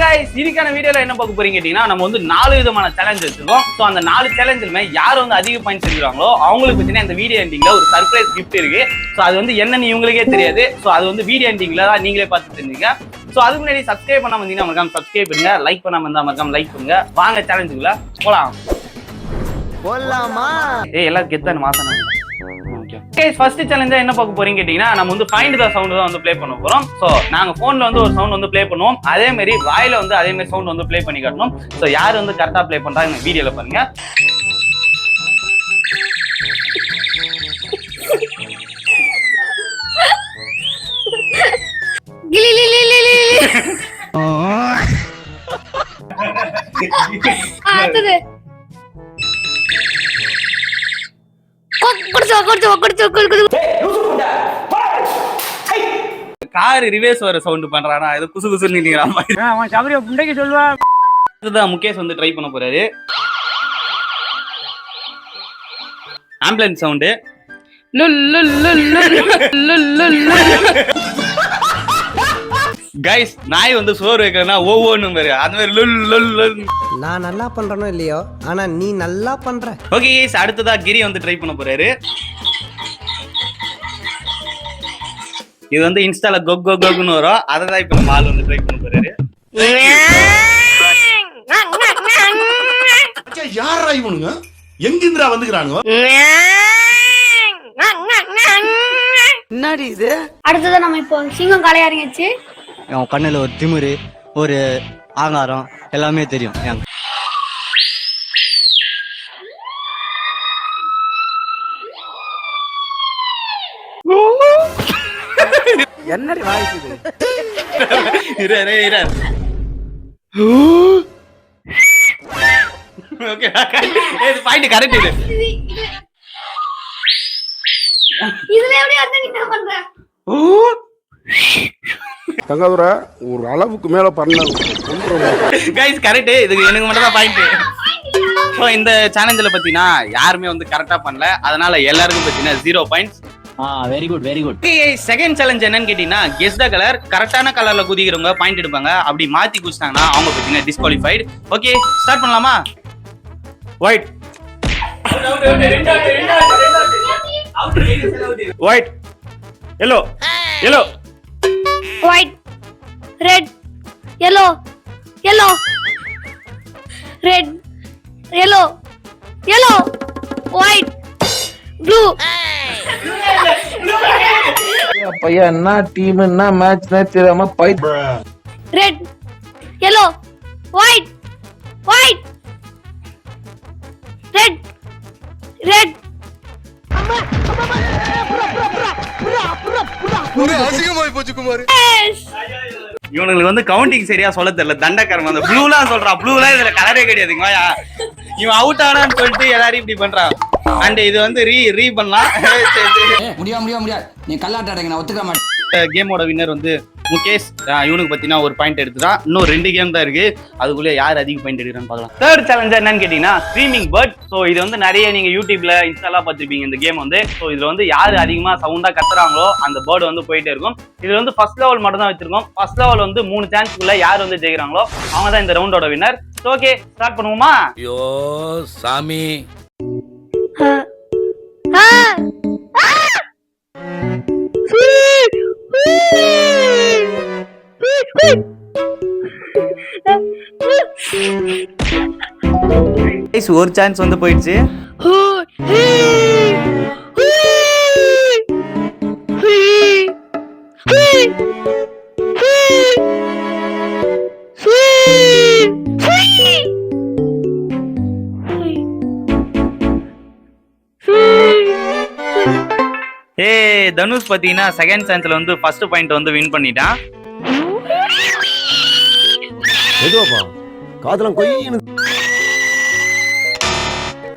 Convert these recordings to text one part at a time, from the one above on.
Guys இதுக்கான வீடியோல என்ன பார்க்க போறீங்க கேட்டீங்கன்னா நம்ம வந்து 4 விதமான சேலஞ்ச் வச்சிருக்கோம். சோ அந்த 4 சேலஞ்சிலுமே யார் வந்து அதிக பாயிண்ட்ஸ் எடுக்கறாங்களோ அவங்களுக்கு பத்தின இந்த வீடியோ எண்டிங்ல ஒரு சர்ப்ரைஸ் கிஃப்ட் இருக்கு. சோ அது வந்து என்னன்னு இவங்களுக்கே தெரியாது. சோ அது வந்து வீடியோ எண்டிங்ல தான் நீங்களே பார்த்து தெரிஞ்சுங்க. சோ அதுக்கு முன்னாடி சப்ஸ்கிரைப் பண்ணாம இருந்தீங்கன்னா மறக்காம சப்ஸ்கிரைப் பண்ணுங்க, லைக் பண்ணாம இருந்தா மறக்காம லைக் பண்ணுங்க. வாங்க சேலஞ்சுக்குள்ள போலாம். போலாமா? எல்லாரும் கெத்தான மாசம். ஃபர்ஸ்ட் சேலஞ்சா என்ன பார்க்க போறீங்க கேட்டீங்கன்னா நம்ம வந்து ஃபைண்ட் த சவுண்ட் தான் வந்து ப்ளே பண்ண போறோம். சோ நாங்க போன்ல வந்து ஒரு சவுண்ட் வந்து ப்ளே பண்ணுவோம், அதே மாதிரி வாயில வந்து அதே மாதிரி சவுண்ட் வந்து ப்ளே பண்ணி காட்டணும். சோ யார் வந்து கரெக்டா ப்ளே பண்றாங்க வீடியோல பாருங்க. கார் ரிவர்ஸ் வர சவுண்ட் பண்றானா ஏதோ குசு குசுன்னு நிக்கிற மாதிரி. அவன் சபரிய புண்டைக்கு சொல்வா. இதுதான் முகேஷ் வந்து ட்ரை பண்ண போறாரு. Ambulance sound. கைஸ் நாய் வந்து சோறு வைக்கிறனா ஒவ்வொன்னு பாரு அந்த மாதிரி லுல் லுல் லுல். நான் நல்லா பண்றனோ இல்லையோ ஆனா நீ நல்லா பண்ற. ஓகே கைஸ் அடுத்ததா கிரி வந்து ட்ரை பண்ண போறாரு. இது வந்து இன்ஸ்டால கொக் கொக் கொக்னு வரும், அதை தான் இப்போ நம்ம ஆள் வந்து ட்ரை பண்ண போறாரு. யாரா இவனுங்க எங்கிந்திரா வந்துக்கிறானுங்க? என்னடி இது? அடுத்ததான் நம்ம இப்போ சிங்கம் காலையா இறங்கிச்சு. என் கண்ணுல ஒரு திமிரு, ஒரு ஆங்காரம் எல்லாமே தெரியும். என்னடி வாய்க்குது? ஓகே இது பாயிண்ட் கரெக்ட். இது இதுல எப்படி வந்து நீ என்ன பண்ற? தங்கதுரை ஒரு அளவுக்கு மேல பண்ண கைஸ் கரெக்ட். இதுக்கு எனக்கு மட்டும் தான் பாயிண்ட். ஸோ இந்த சேலஞ்சில் பார்த்தீங்கன்னா யாருமே வந்து கரெக்டாக பண்ணல, அதனால எல்லாருக்கும் பார்த்தீங்கன்னா 0 points. Very good very good. Second challenge என்னன்னு கேட்டீங்கன்னா கெஸ் த கலர். கரெக்டான கலர்ல குதிக்கிறவங்க பாயிண்ட் எடுப்பாங்க, அப்படி மாத்தி குதிச்சிட்டாங்கன்னா அவங்க பார்த்தீங்கன்னா டிஸ்குவாலிஃபைடு. ஓகே ஸ்டார்ட் பண்ணலாமா? White white yellow yellow White, red, yellow, yellow, red, yellow, yellow, white, blue. பையன் என்ன டீம் என்ன மேட்ச்னே தெரியாம byte. Red, yellow, white, white, red, red. Yes. இவனுங்களுக்கு வந்து கவுண்டிங் சரியா சொல்ல தெரியல. தண்டக்கரம் அந்த ப்ளூலாம் சொல்றான், ப்ளூலாம் இதுல கலரே கிடையாதுங்க. இவன் அவுட் ஆனான்னு சொல்லிட்டு எல்லாரும் இப்படி பண்றான். அண்ட் இது வந்து ரீ பண்ணலாம். முடியாது நீ கல்லாட்டாடுங்க, நான் ஒத்துக்க மாட்டேன். கேமோட வின்னர் வந்து முகேஷ். இவனுக்கு பார்த்தீங்கன்னா ஒரு பாயிண்ட் எடுத்துட்டான். இன்னும் 2 கேம் தான் இருக்கு, அதுக்குள்ளே யார் அதிக பாயிண்ட் எடுக்கிறான்னு பார்க்கலாம். தேர்ட் சேலஞ்ச் என்னன்னு கேட்டீங்கன்னா ஸ்ட்ரீமிங் பேர்ட். ஸோ இது வந்து நிறைய நீங்க யூடியூப்ல இன்ஸ்டாலாம் பார்த்துருப்பீங்க இந்த கேம் வந்து. ஸோ இதுல வந்து யார் அதிகமா சவுண்டா கத்துறாங்களோ அந்த பேர்டு வந்து போயிட்டே இருக்கும். இதுல வந்து ஃபர்ஸ்ட் லெவல் மட்டும் தான் வச்சிருக்கோம். ஃபர்ஸ்ட் லெவல் வந்து 3 சான்ஸ்க்குள்ள யார் வந்து ஜெயிக்கிறாங்களோ அவங்க தான் இந்த ரவுண்டோட வின்னர். ஓகே ஸ்டார்ட் பண்ணுவோமா? ஐயோ சாமி. ஒரு சான்ஸ் வந்து போயிடுச்சு. தனுஷ் பாத்தீங்கன்னா செகண்ட் சான்ஸ்ல வந்து ஃபர்ஸ்ட் பாயிண்ட் வந்து வின் பண்ணிட்டான்.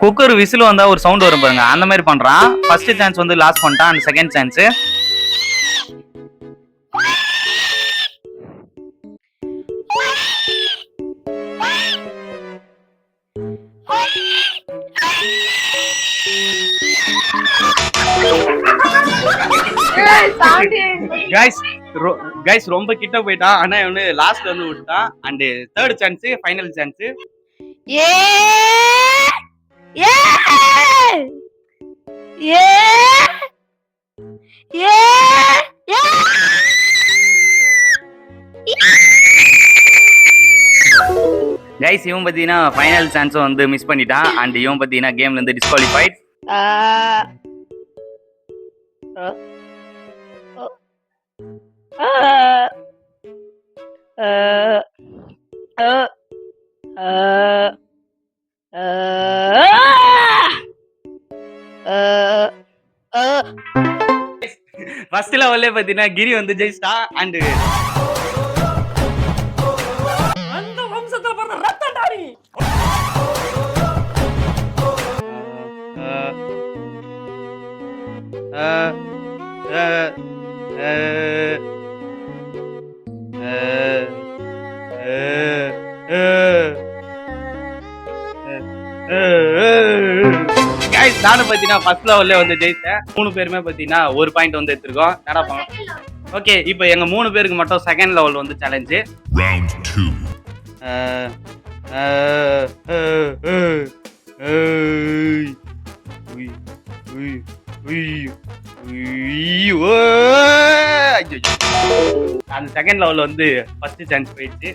குக்கர் விசில் வந்தா ஒரு சவுண்ட் வரும் பாருங்க, அந்த மாதிரி பண்றான். ஃபர்ஸ்ட் சான்ஸ் வந்து லாஸ் பண்ணிட்டான். And second chance Guys, guys ரொம்ப கிட்ட போயிட்டான். ஆனா இவனு லாஸ்ட்ல வந்து விட்டான். And third chance, final chance. A A A A A guys இவன் பாத்தீங்கன்னா ஃபைனல் சான்ஸும் வந்து மிஸ் பண்ணிட்டான். அண்ட் இவன் பாத்தீங்கன்னா கேம்ல இருந்து டிஸ்குவாலிஃபைட். ஃபர்ஸ்ட் லெவல்ல பாத்தீங்கன்னா கிரி வந்து ஜெயிச்சிட்டா. அண்ட் அந்த வம்சத்துல பிறந்த ரத்தடாரி நானும் பாத்தீங்கன்னா ஃபர்ஸ்ட் லெவல்ல வந்து ஜெயிச்சேன். 3 பேருமே பாத்தீங்கன்னா ஒரு பாயிண்ட் வந்து எடுத்திருக்கோம். நடப்போம். ஓகே, இப்போ எங்க 3 பேருக்கு மட்டும் செகண்ட் லெவல் வந்து சேலஞ்சு. Round 2. அந்த செகண்ட் லெவல் வந்து ஃபர்ஸ்ட் சான்ஸ் போயிடுச்சு.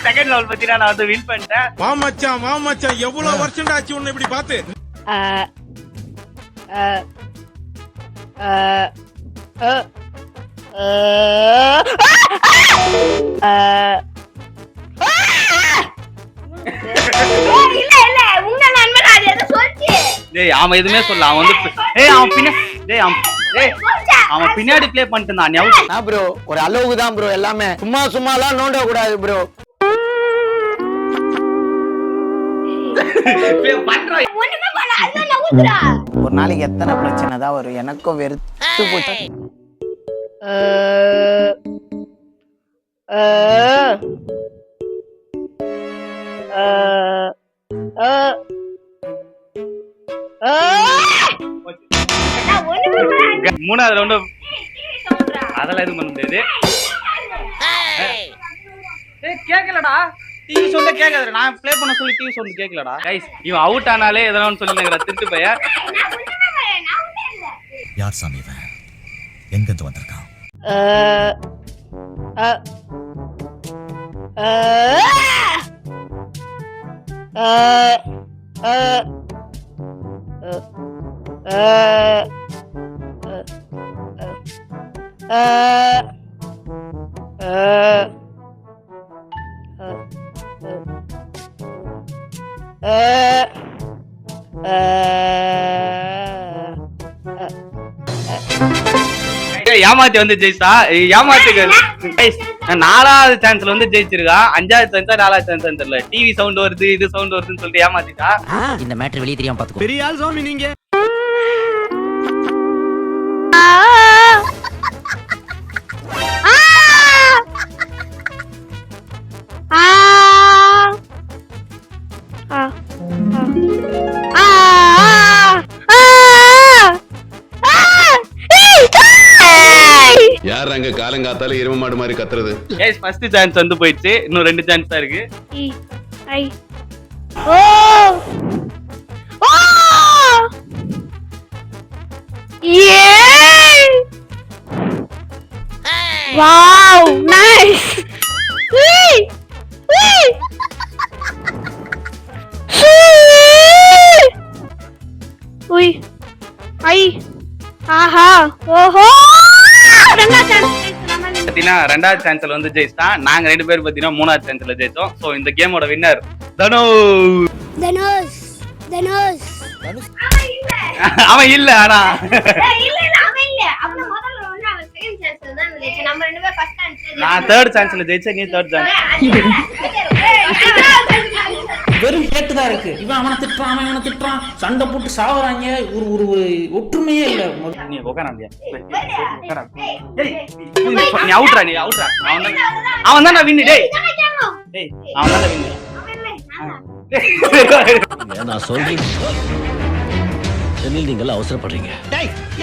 செகண்ட் லெவல் பத்தினா நான் வந்து வின் பண்ணிட்டேன். மாமச்சான் எவ்வளவு வருஷம் ஆச்சு உன்னை இப்படி பார்த்து. டேய் அவன் எதுவுமே சொல்ல. அவன் வந்து அவன் பின்னாடி ப்ளே பண்ணிட்டு இருந்தான். ப்ரோ ஒரு அளவுக்கு தான் ப்ரோ எல்லாமே. சும்மாலாம் நோண்ட கூடாது ப்ரோ. ஒரு நாளைக்கு எத்தனை பிரச்சனை தான் வரும். எனக்கும் வெறுத்து போச்சு. மூணாவது ரவுண்ட் அதெல்லாம் எதுவும் பண்ண முடியாது. கேக்கலடா, டிவி சவுண்ட் கேட்காது. நான் ப்ளே பண்ண சொல்லி டிவி சவுண்ட் கேட்கலடா. கைஸ் இவன் அவுட் ஆனாலே எதனா சொல்லிடுங்கிற திருட்டு பையன். யார் சாமி இவன்? எங்க இருந்து வந்திருக்கான்? ஏமாத்தி வந்து ஜெயிச்சா. ஏமாத்துக்கு 4வது சான்ஸ்ல வந்து ஜெயிச்சிருக்கா. 5வது சான்ஸா 4வது சான்ஸ் தெரியல. டிவி சவுண்ட் வருது, இது சவுண்ட் வருதுன்னு சொல்லிட்டு ஏமாத்திட்டா. இந்த மேட்டர் வெளியே தெரியாம பாத்துக்கோ. பெரிய ஆள் சாமி நீங்க. யார் அங்க காலங்காத்தால எருமை மாடு மாதிரி கத்துறது? கைஸ் ஃபர்ஸ்ட் சான்ஸ் வந்து போயிடுச்சு. இன்னும் 2 சான்ஸ் தான் இருக்கு. Wow, nice. ஆஹா ஓஹோ. பாத்தீங்கன்னா 2வது சான்ஸ்ல வந்து ஜெயிச்சிட்டான். நாங்க 2 பேர் பாத்தீங்கன்னா 3வது சான்ஸ்ல ஜெயிச்சோம். சோ இந்த கேமோட வின்னர் தனுஷ். அவன் இல்ல. ஆனா நான் தேர்ட் சான்ஸ்ல ஜெயிச்சேன், நீ தேர்ட் சான்ஸ். வெறும் கேட்டு தான் இருக்கு. இவன் அவனை திட்டுறான், அவன் இவனை திட்டுறான், சண்டை போட்டு சாவறாங்க. ஒரு ஒரு ஒற்றுமையே இல்ல. நீ உட்காராண்டியா? நீ அவுட்ரா, நீ அவுட்ரா. அவன் தான் வின்னு. டேய் டேய், அவன் தான் வின்னு. நான் சொல்றேன், நீங்கள் அவசரப்படுறீங்க.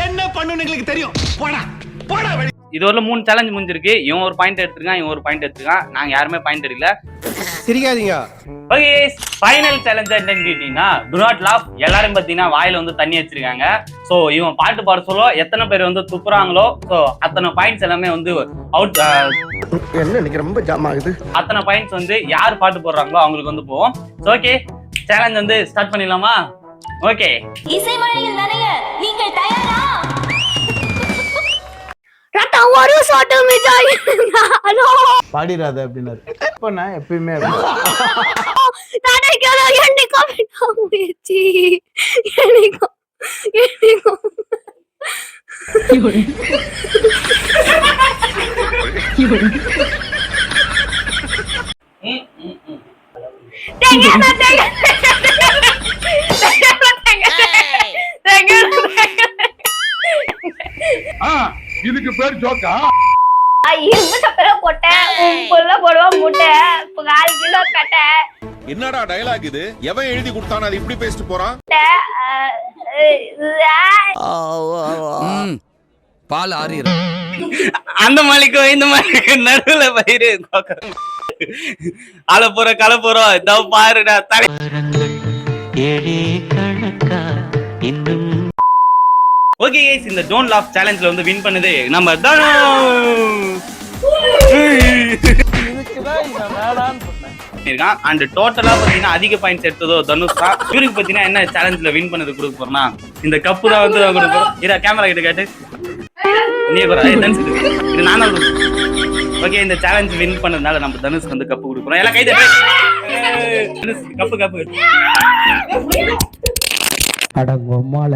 என்ன பண்ணுன்னு எங்களுக்கு தெரியும். போடா போடா. இது ஒரு 3 சேலஞ்ச் முடிஞ்சிருக்கு. இவன் ஒரு பாயிண்ட் எடுத்துருக்கான், இவன் ஒரு பாயிண்ட் எடுத்துருக்கான். நாங்க யாருமே பாயிண்ட் எடுக்கல. சிரிக்காதீங்க. ஓகே, ஃபைனல் சேலஞ்ச் என்னன்னு கேட்டீங்கன்னா டு நாட் லாஃப். எல்லாரும் பாத்தீங்கன்னா வாயில வந்து தண்ணி வச்சிருக்காங்க. சோ இவன் பாட்டு பாட சொல்ல எத்தனை பேர் வந்து துப்புறாங்களோ சோ அத்தனை பாயிண்ட்ஸ் எல்லாமே வந்து அவுட். என்ன இன்னைக்கு ரொம்ப ஜாம் ஆகுது. அத்தனை பாயிண்ட்ஸ் வந்து யார் பாட்டு போடுறாங்களோ அவங்களுக்கு வந்து போவோம். ஓகே, சேலஞ்ச் வந்து ஸ்டார்ட் பண்ணிடலாமா? ஓகே, இசைமழையில் நனைய நீங்கள் தயாரா? ரத்தா ஒரு சோட்டு மிட்டாய். ஹலோ பாடிராத அப்படின்னாரு. இப்ப நான் எப்பயுமே நடைக்கல என்னைக்கோ விட்டா முயற்சி. என்னைக்கோ இதுக்கு பேர் ஜோக்கா? இரும்பு சப்பர போட்டேன், புல்ல போடுவா முட்டை, 4 கிலோ கட்டை. என்னடா டயலாக் இது? எவன் எழுதி கொடுத்தானே அது இப்படி பேசிட்டு போறான்? பால் ஆறிடும். அந்த மாளிக்கும் இந்த மாளிக்கும் நடுவுல பயிரு அல போற கல போறோம். இதோ பாருடா தலை. ஓகே गाइस, இந்த டோன்ட் லாஃப் சேலஞ்ச்ல வந்து வின் பண்ணது நம்ம தனு. இருக்கான் அண்ட் டோட்டலா பாத்தீங்கன்னா அதிக பாயிண்ட்ஸ் எடுத்ததோ தனுஷ் தான். இவருக்கு பாத்தீங்கன்னா என்ன சேலஞ்ச்ல வின் பண்ணது கொடுக்க போறோம்னா இந்த கப்பு தான் வந்து கொடுக்க போறோம். இதா கேமரா கிட்ட கேட்டு நீ போற இது நானா. ஓகே, இந்த சேலஞ்ச் வின் பண்ணதுனால நம்ம தனுஷ்க்கு வந்து கப்பு கொடுக்குறோம். எல்லாம் கை தட்டு. Cup cup. அட பொம்மால